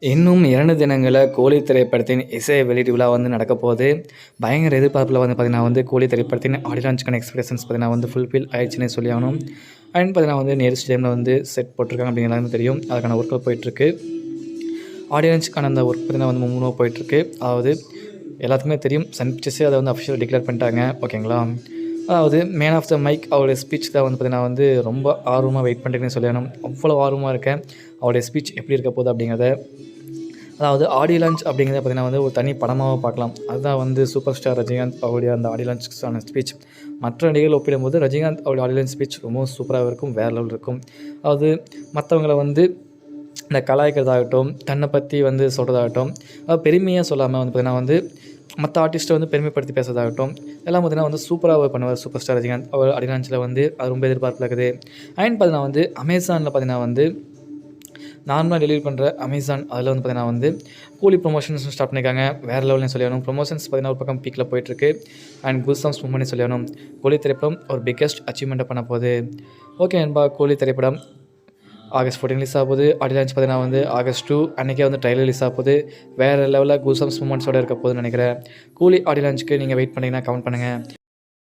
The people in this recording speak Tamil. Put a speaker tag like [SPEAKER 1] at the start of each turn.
[SPEAKER 1] இன்னும் 2 தினங்கள்ல கூலி திரைப்படத்தின் இசை வெளியீட்டு விழா நடக்கப் போகுது. பயங்கர எதிர்பார்ப்புல கூலி திரைப்படத்தின் ஆடியோ லான்ச்சுக்கான எக்ஸ்பெக்டேஷன்ஸ் ஃபுல்ஃபில் ஆயிடுச்சுன்னே சொல்லி ஆகணும். அண்ட் நேரு ஸ்டேடியம்ல செட் போட்டிருக்காங்க அப்படிங்கிற எல்லாருமே தெரியும். அதுக்கான ஒர்க்லாம் போயிட்டுருக்கு. ஆடியோ லான்ச்சுக்கான அந்த ஒர்க் மும்முரமா போயிட்டுருக்கு. அதாவது எல்லாத்துக்குமே தெரியும், சன் பிக்சர்ஸே அதை அஃபிஷியலா டிக்ளேர் பண்ணிட்டாங்க. ஓகேங்களா? அதாவது மேன் ஆஃப் த மைக் அவருடைய ஸ்பீச் தான் ரொம்ப ஆர்வமா வெயிட் பண்ணிட்டுருக்கேன்னு சொல்லி ஆகணும். அவ்வளோ ஆர்வமா இருக்கேன். அவருடைய ஸ்பீச் எப்படி இருக்க போகுது அப்படிங்கிறத. அதாவது ஆடியோ லான்ச் அப்படிங்கிறத ஒரு தனி படமாவே பார்க்கலாம். அதுதான் சூப்பர் ஸ்டார் ரஜினிகாந்த் அவருடைய அந்த ஆடியோ லான்ச்சுக்கான ஸ்பீச். மற்ற நடிகர்கள் ஒப்பிடும்போது ரஜினிகாந்த் அவருடைய ஆடியோ லான்ச் ஸ்பீச் ரொம்பவும் சூப்பராக இருக்கும். வேறு லெவல் இருக்கும். அதாவது மற்றவங்கள இந்த கலாய்க்கிறதாகட்டும், தன்னை பற்றி சொல்கிறதாகட்டும், பெருமையாக சொல்லாமல் மற்ற ஆர்டிஸ்ட்டை பெருமைப்படுத்தி பேசுறதாகட்டும், எல்லாம் சூப்பராக பண்ணுவார் சூப்பர் ஸ்டார் ரஜினிகாந்த். அவர் ஆடியோ லான்ச்சில் அது ரொம்ப எதிர்பார்ப்பில் இருக்குது. அண்ட் அமேசானில் நார்மலாக டெலிவரி பண்ணுற அமேசான் அதில் கூலி ப்ரொமோஷன்ஸ் ஸ்டார்ட் பண்ணியிருக்காங்க. வேறு லெவல்னு சொல்லணும். ப்ரொமோஷன்ஸ் ஒரு பக்கம் பீக்கில் போயிட்டுருக்கு. அண்ட் கூஸ்பம்ப்ஸ் மூவ்மெண்ட்னு சொல்லணும். கூலி திரைப்படம் ஒரு பிக்கெஸ்ட் அச்சீவ்மெண்ட்டை பண்ண போகுது. ஓகே நண்பா, கூலி திரைப்படம் ஆகஸ்ட் 14 ரிலீஸ் ஆகுது. ஆடியோ லான்ச் ஆகஸ்ட் 2 அன்றைக்கே ட்ரைலர் ரிலீஸ் ஆக போகுது. வேறு லெவலில் கூஸ்பம்ப்ஸ் மூமெண்ட்ஸோடு இருக்க போகுதுன்னு நினைக்கிறேன். கூலி ஆடியோ லான்ச்சுக்கு நீங்கள் வெயிட் பண்ணிங்கன்னா கமெண்ட் பண்ணுங்கள்.